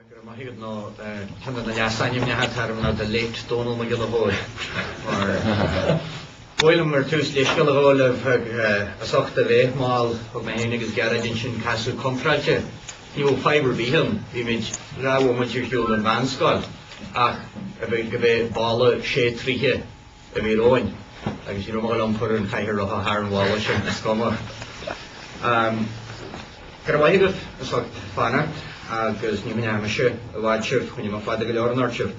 Mahigad no chundae na yasanim na hatarm na the late Dónall me Giolla Chóill. Bhfuilm tús leis Giolla Chóill asachta bheith máil ag na hénig is garadin sin casú contrailte. Níl fibre bhíham, bhí mid ráhú muintir hiúil an bhanscoil ach a bheith go bheith bála sé tríthe a bhí róin. Agus ní máil an chuir an chaithir a thar an bhála sin na scoma. Gur bhaigad asacht fannacht agus ní mine me se a bhaid sibh chuine má fada go leor an ortibh.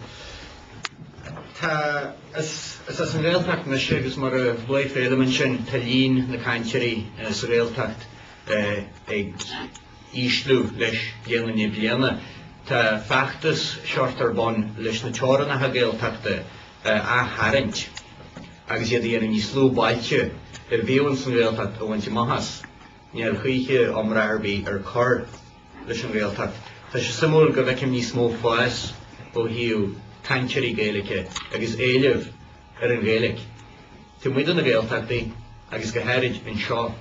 Tá is an Ghaeltacht me se agus mar a bléid féile sin talín na caintirí sa Ghaeltacht ag íslú leis dhéanana bliana. Tá feachtas seartar bon leis na teoranna ha Ghaeltachta a hairint agus iad dhéanana ní slú bailte bhíonn san Ghaeltacht a bhaint mahas. Níl chuoiche amráirbí chur leis an Ghaeltacht. Tá sé samúil go bheicim níos mó fáis ó hiú caintirí Gaeilge agus éileh an Gaeilge. Tá muid an na Ghaeltachtaí agus go háirid an seo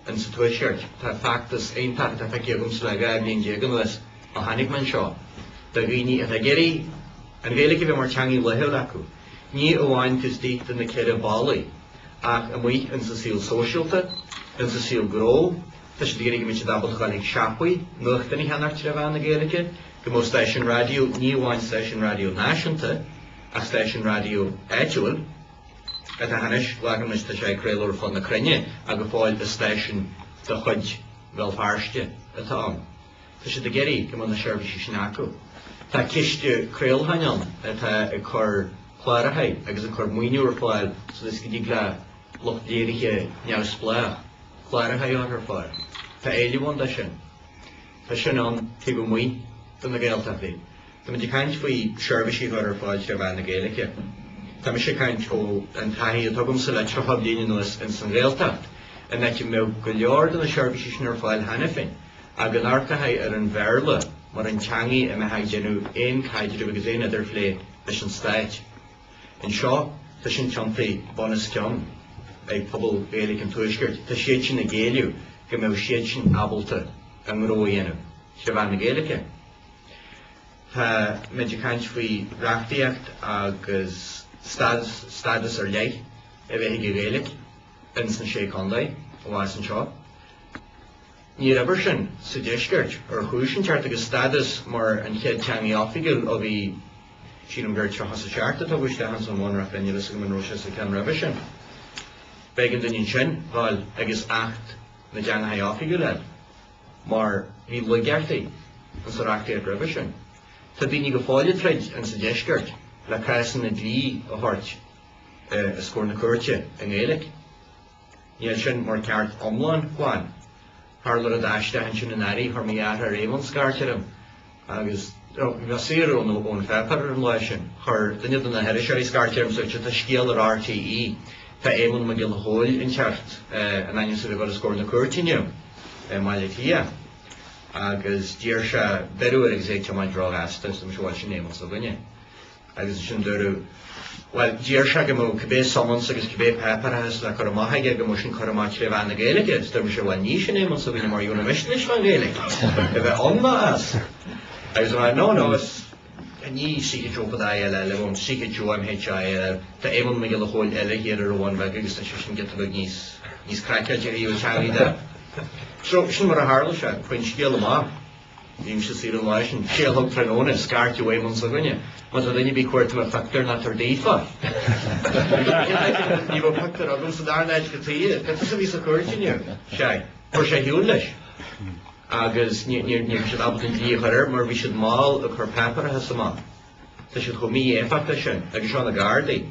an sa tuaisiart. Tá feachtas aontacht a feici agam sa le gaibhníonn déagan leis a tháinig man seo. Tá ghaoine a geirí an Gaeilge bheith mar teangaí leithil acu. Ní amháin tus díta na ceile bálaí ach a muid an sa síl sóisialta, an sa síl gró. Tá sé dhéananig mit dabal chanig seapaí nuachtaí heanart le bheith na Gaeilge, go mó station radio, ní amháin station radio náisiúnta a station radio éitiúil, a tá hanis legan is tá sé créalúir fan na Cruinne a go fáil a station de chuid bhil fearste atá an. Tá sé de geirí go na seirbhísí sin acu. Tá ciste créalthainneán atá a chur chláirithe agus a chur muoinúir fáil so is go dtí le lochléiriche neamhsplách chláirithe an ar fáil. Tá éilehhain de sin. Tá sin an tí go muoi don na Gaeltachtaí. Tá muid caint faoi seirbhísí ar fáil se bheith na Gaeilge. Tá me sé caint ó an taithí a tugamm sa le trochab daoine nuas in san Ghaeltacht a neitte mé go leor don na seirbhísí sin ar fáil hena fin a go nártathe ar an bhéarla mar an teangaí a metheag genú éon caididir agus éon idir phlé leis an stáit. In seo tá sin teantaí bonus ceann ag pobal Gaeilge an tuaisceart. Tá siad sin na géaliú go mé siad sin abalta an róhéanam se bheith na Gaeilge. Tá méidir caint faoi reachtaíocht agus stádas ar leith a bheith go Gaeilge in san sé chondae ó bhhaid an seo. Ní raibh sin sa deisceart ar chúis an teart agus stádas mar an chead teangaí áfigiúil a bhí sin an bheirt trachas sa tearta tá bhuiiste an san mhánra féine le go manró se sa cean raibh sin. Began duine sin bháil agus 8 na deangaí áfigiúil le mar bhí le geartaí an sa reachtaí raibh sin. Tá daoine go fáile treid an sa deisceart le caisan na dlí a thuirt a scór na cuairte an Gaeilge. Níl sin mar ceart omláin gháin. Thar le a dáiste an sin na airí thar mí ar éimon scartearm agus bhí séú ón fepar an lei sin chur duine na heiriseirí scartearm so tá scéal ar RTE tá éimon me Giolla Chóill in teart an aine sa bhar a scór na cuairtiniu Polaitíocht agus dír se beúir ag éag teáid rá asta sem seáil sin éimon sa bhaine. Agus sin dúirú well dír se go mó cabbé sommans agus cabbé peparthes le chu maithaige go mó sin choráid le bheith na Gaeilge, dúir se bhil ní sin éimon sa bhaine mar dúna misnis fan Gaeilge. Go bheith anmas. Agus nó is ní sicha trópa eile le bhn sicha MHI tá éimon me Giolla Chóill eile héad ar bháin bheith agus sin get bh níos craiceid ar íú teangaí de. So sin mar a hála se chuin scéal má. Dím se sí an lei sin chéalthg tróna scartú éimon sa bhaine. Mas a daine bí cuairta a factor na tar défa. Ní bh factor agam sa darnaid go tíad, Pe sa bhí sa cuairtiniu sé, chuir sé hiúil leis. Agus ní sé abal an dlí chuir mar bhí siad máil a chur peparthe sama. Tá siad chomí éfachta sin agus seán na Gardaí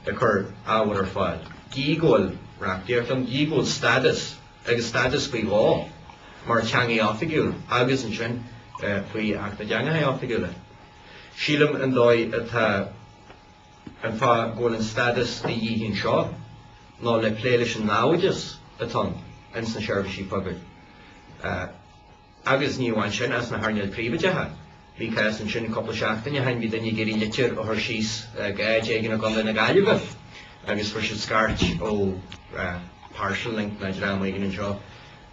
a chur áhar ar fáil. Gígóil reachtaíocht an gígóil stádas agus stádas faoi gá mar teangaí áfigiúil agus an sin faoi ach na deangaí áfigiúile. Sílam an dóid atá an fá ggóil an stádas na dhíhíonn seo ná le pléiles an náideas atá in san seirbhísí pobail. Agus ní bhain sin as na hairneil príomhaidethe. Bhí cais an sin coppla seachtaine hain bhí daine géirí litir ó thir síos gaid na gan na Gaeilge agus fuair siad scarт ó partial link na drámaigh an seo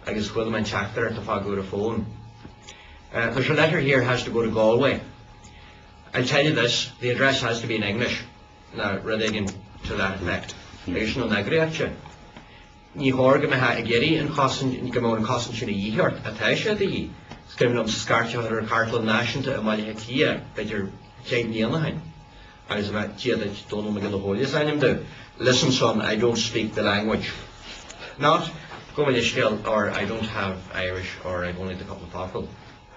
agus chuil man teachtar tá fágúir a fón. There's a letter here has to go to Galway. I'll tell you this, the address has to be in English. Now, reading to that effect. There's no Eagraithe. Ní hórga me ha a geri in gomón cosan sin a díhart a taisha di. Scrimin scartio ar cartlan náisianta a maiile tia beidir céim níanahain. I was about tia that don't know the whole yes I am do. Listen son, I don't speak the language. Not going to skill or I don't have Irish or I've only a couple of people.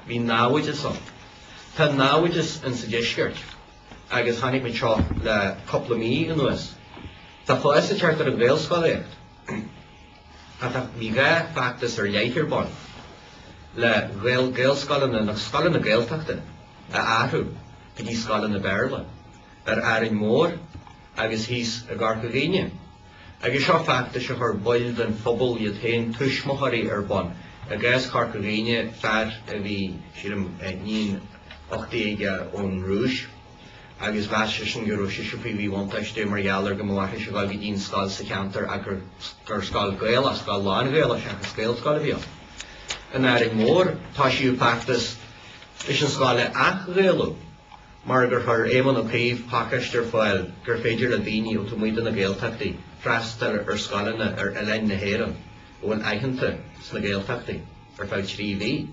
Be náwiges son. Tá náwiges in suggestion. Agus hannig me cho le couple of me in us. Tá fáis a charter a Gael scátheagras. Tá mi ga factus ar leithir bon. Le Gael scalan na scalan na Ghaeltacht a ahrú, gydí scalan na berla. Arin mór, agus hís a Garcagine. Agus seo factus a chur boil den phobal iad hain tuismocharí ar bon. A gas Garcagine fad a bhí siadam nín 8 ón rúis. Agus bhaisisin go rúis fi bhí wantaiste mar geallar go mhaithe se bhil dín scáil sa cantar a gur scáil Gael a scáil láin Gael a se a scéil scáil bhío. An aring mór, tá siú factus is an scáile ach Gaelú. Mar gur chur éman ó críomh pakistar fáil gur féidir le daoine ó muide na Gaeltachtaí freastar ar scáilena ar lein na héireann ó an aitheanta na Gaeltachtaí ar fáil tríomhí.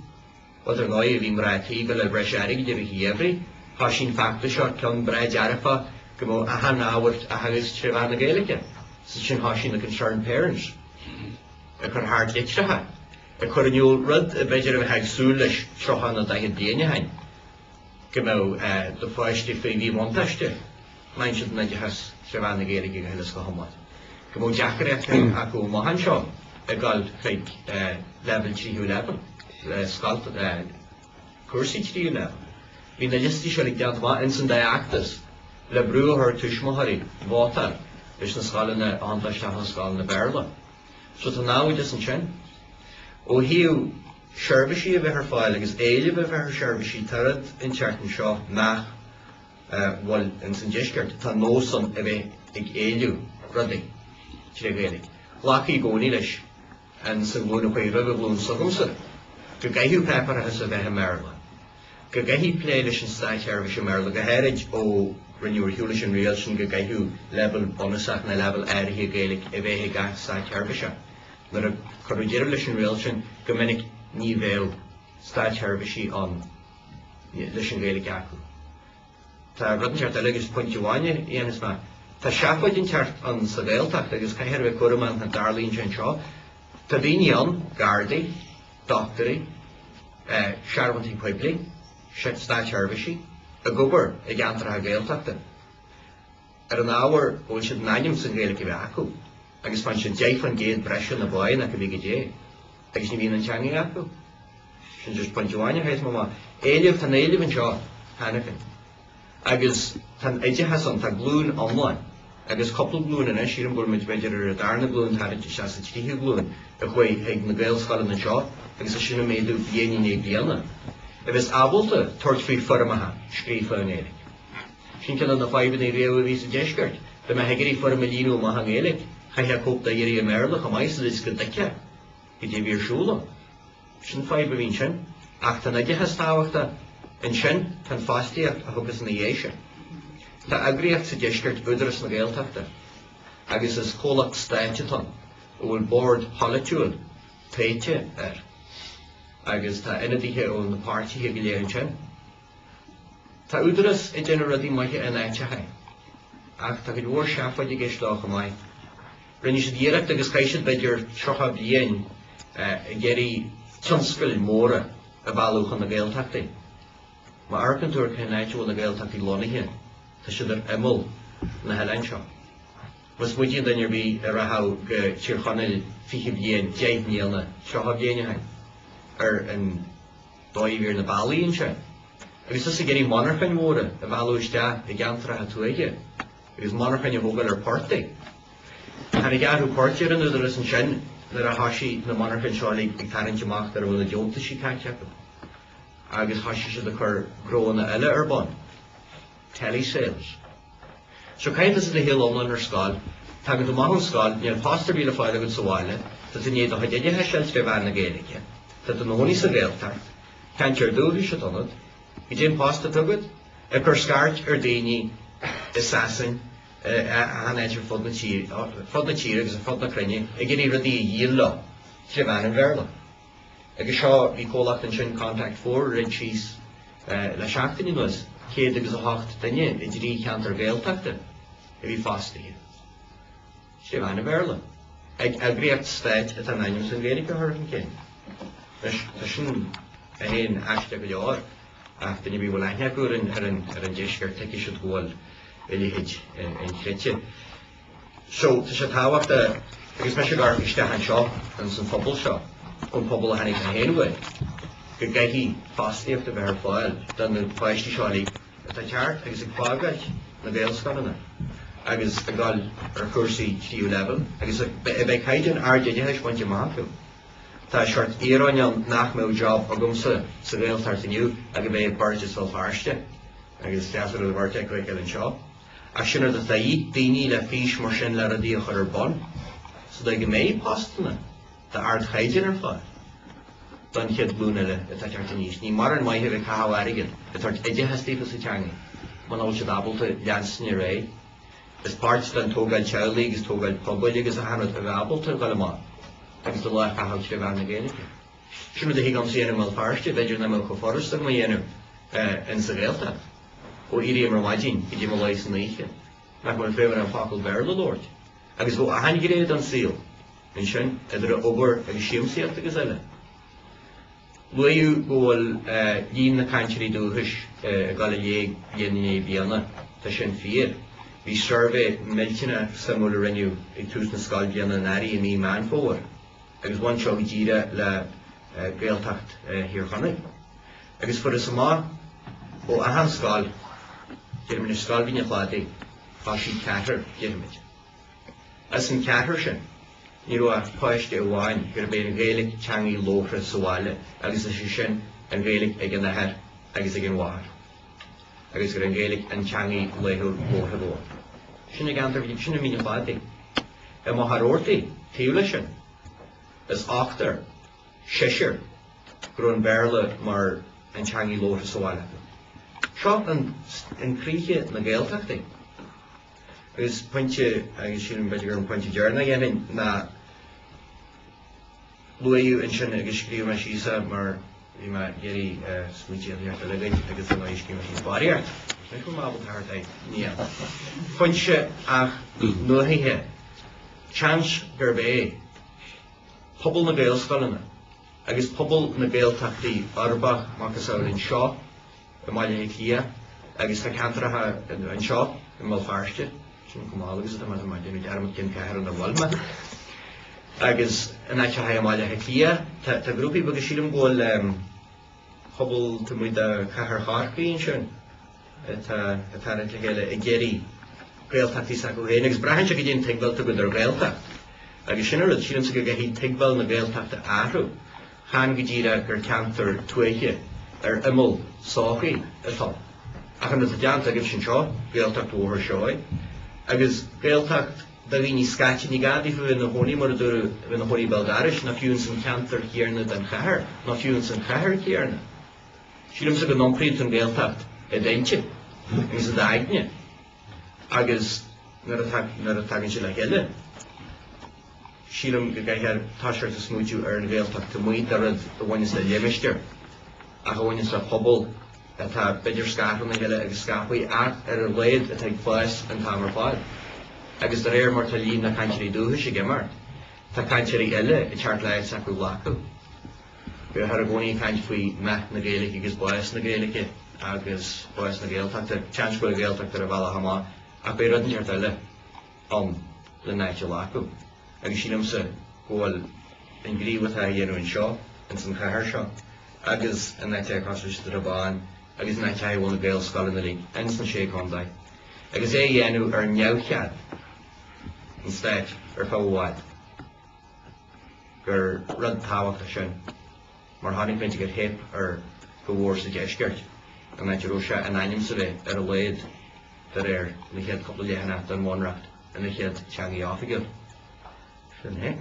Wat ar gáid bhí mrátaí go le breis airigh de bhí hiabhrí, tá sin factus seo ceann breid arafa go mó a han áhairt a hagus tribhán na Gaeilge. Sa sin tá sin na concerned parents. A chur thart litrathe. A chur aniuil rud a beidir a bheith súil leis trochan na daithid bliana hain. Go mó do fáiste fé bhí wantaiste. Main siad na dehas tribhán na Gaeilge go heiles go hamad. Go mó Eagraithe a go mahan seo a gáil chuig level 3 level. Scalt cuasaí 3 level. Bhí na listí seo ag dead má in san diaachtas le brúthar tuismotharí bhátar leis na scáilena antaiste na scáilena berla. So tá náid is an sin. Ó hiú seirbhísí a bheith ar fáil agus éile bheith ar seirbhísí tarad in teartan seo nach bhil in san deisceart tá nósan a bheith ag éiliú rudaí trí Gaeilge. Lachaí gcónaí leis an san glúna chuí ribh glún sagamsa go gaithú peparathe a bheith a merla. Go gaithí plé leis an stáit seirbhís a merla go héirid ó rinneúir hiúla sin réal sin go gaithú level bonusach na level áirithe Gaeilge a bheith ag gach stáit seirbhíse. Nar a chuidir leis an réal sin go minic ní bhéil stáit seirbhísí an leis an Gaeilge acu. Tá rudan teart agus pointúháine dhéanas má. Tá seafaid an teart an sa Ghaeltacht agus caiithir bheith cuaramán na darlíonn sin seo. Tá daoine an gardaí, doctorí, searbhaintí poiblí, stáit seirbhísí, a gobar a gceantartha Ghaeltachta. Ar an ábhar bhfuil siad naim san Gaeilge bheith acu. Agus fan sin déifan géad breisian na báin a go bhí go dé. Agus ní bhíon an teanga acu. Sin just pointúháine héis má éileh tan éileh an seo hanachan. Agus tan éidethe san tá glún online. Agus coppla glún ina sír an bhfuil beidir ar a darna glún tairid se sa títhe glún a chuid ag na Gael scáil na seo agus a sinna méadú bhéanaí ní bliana. A bheits ábalta tuairt faoi formatha scrífa an éilig. Sin ceann na fáibhan é réamh a bhí sa deisceart, be me heigeí forma líú maith an éilig. Chaithe cópta dhéirí a merla go maiths is go daice go dtí bhíor siúla. Sin fáib a bhín sin, ach tá naidethe stábhachta in sin tan fáistíocht a thugus na dhéise. Tá eagraíocht sa deisceart údaras na Gaeltachta, agus is cólacht stáititán ó bhfuil board holaitiúil péite ar. Agus tá inadíthe ó na pártíthe go léir sin. Tá údaras i déanana rudí maithe in áitethe, ach tá go bhór seafaid i gceisleach go maith. Rinne sé díreacht agus caiisiid beidir trocha bliain a geirí tionscail móra a bhallúchan na Gaeltachtaí. Má arcantúir cén áitiúil na Gaeltachtaí lonithe, tá siad ar imol na heilein seo. Was muidíon dainir bhí a rathú go tíorchanail fiche bliain 10 mbliana trocha bliainethe ar an dóibhíor na bailíonn se. Agus is a geirí monarchain móra a bhallúiste a gceantartha tuaige, agus monarchain a bhógail ar pórtaí. Tá ag airú páirtear an údaras an sin nar a thosaí na monarchain seálaí ag tarraingt amach ar bhfuil na deontasaí caiiteach. Agus thosaí siad a chur gróna eile ar bon. Telesales. So caiinteas le héalómlan ar scáil, tá go do maith an scáil níl pástar bíle fáile go sa bháile, tá tú níiad a chuideithe seil tribhán na Gaeilge, tá do nóí sa Ghaeltacht, Cantir dúri se donad, I dén pasta tugad, gur scart daoine assassin an éidir fod na tír agus a fod na crinne, gur rudí díal le, sé bhean an bhéla. Agus seo bhí cólacht an sin contact fór rin síos le seachtaí nuas, céad agus a hocht daine, I drí cheantar Gaeltachta, a bhí fastaí. Sé bhean an bhéla. Ag agréocht staid a an aim san Gaeilge thar an cin. Tá sin a héon eiste go leor, ach daine bhí bhfuil aithne gúrin ar an deisgur teici siad gháil ilíid an chréite. So, tá sé táhachta, agus me sé gar isteach seo an san pobal seo, ón pobal a hanig a héanamhaid. Go gaithí fastaíocht a bheith ar fáil, don na páistí seálaí a tá teart agus ag fágailt na Gaelscoileanna. Agus a gáil ar cuasaí tríú level, agus bheith caiideann ardéide heis pointe mácu. Tá seart éireáin nach mé job a gomsa sa Gaeltacht iniu, a go bheith bartas fel farste, agus teasar a bharte go an seo. A sinnar a daí daoine le fís mar sin le a díoch ar bon, so da go mé postna, tá ard chaideann ar fáil. Don chead blúna le a tá teart níos. Ní mar an maithe bheith cathá airigean, a tart ide hastífa sa teanga, man áil se dábalta leansna ré. Is part den Tógáil Chóill agus Tógáil Pobal agus a hanad a bhábalta galá, agus do le cathá sé bhena Gaeilge. Sinna de hígan sé mal farste, beidir na mil go forrasta ma dhéanam in sa Gaeltacht. Ó irí mar maidín, I dí mar leis an éige. Nach mar féimar an facail bear le Lord. Agus go a hanig réad an síl, in sin, idir a obair agus siamsaíocht agus eile. Luú ggóil líon na cantirí dúthis a gáil a dhéanaine bíanana, tá sin fiad. Bhí survey milltine samú rinneú ag tús na scoil bíanana narí a mí man fór, agus bhain seo go díre le Gaeltacht hir chonaigh. Agus fud is má ó ahan scoil, dhéirmid na scoil bhíine chládaí, fá sí ceatar dhéirmid. As an ceatar sin, ní ra páiste bháin gur bé an Gaeilge teangaí lóthra sa bháile, agus is sin an Gaeilge ag an nathair agus ag an bháthair. Agus gur an Gaeilge an teangaí léithúr lóthra bhór. Sinna gantar bhí sinna mína chládaí. I má tharórtaí, tíúla sin, is achtar, siisir, gur an bhéarla mar an teangaí lóthra sa bháile. Seo an críche na Gaeltachtaí. Agus pointe, agus sin beidir an pointe dearna dhéanaan na luú an sin agus scríomh me síosa mar bhí me géirí smuitiíocht a legaid agus an éiscí me síos báíart. Mé go mábal thart é níl. Pointe ach nuaithe, chans gur bé pobal na Gaelscoileanna agus pobal na Gaeltachtaí arbach machchas áirinn seo I maiile lia agus tá cantaratha an seo I mal farste, sin go mála agus a mai déanú dearmad cin ceair an bhilma. Agus an aitse ha maiile lia, tá grúpaí bagus sílam ggóil pobal tá muid a cethar cháircaíonn sin, tá le chéile I géirí Gaeltachtaí sa go héana, agus brahann se go dtíon teagbalta go ar Gaeltacht. Agus sin rud sílam sa go gaithí teagbal na Gaeltachta áthú, chan go díra gur ceantar tuaiche ar imol sáchaí atá. Achan is a deanta agus sin seo, Gaeltacht óthar seoid, agus Gaeltacht da bhí scáte ní gadaí fa na hónaí mar dú na hónaí belgáris na fiún san ceantar chéarna den chathair, na fiún san chathair chéarna. Sílam sa go nómprint an Gaeltacht a dainte, agus a daithne, agus nar a tagann se le heile. Sílam go gaithar táisiart a smúitiú ar an Gaeltacht a muid ar a bhaine le léimisteir, a bhaine le pobal atá beidir scáthar na heile agus scapaí ar a léad atá fáis an tamar fáil. Agus de réir mar tá líon na cantirí dúthais I gimmar, tá cantirí eile I teart leid sa go lacu. Go har a gcónaí cant faoi meth na Gaeilge agus báis na Gaeilge agus báis na Gaeltachta, teanscoil Gaeltacht ar a bhela hamá, ach bé rudan teart eile le naite lacu. Agus sílam sa ggóil an gríomhatá dhéanú an seo, an san chathair seo, agus an naite cosiste ar a báin, agus naite bhfuil na Gaelscoileanna lí, an san sé chondae. Agus é dhéanú ar neamhchead, instead ar fáháid, gur rud táhacht sin, mar tháinig muinte gur hip ar go bhór sa deisceart, an naite ró se an aim sa bheith ar a léad dar air na chéad coppla léhanna don mhonracht, an na chéad teangaí áfigil. Sin é.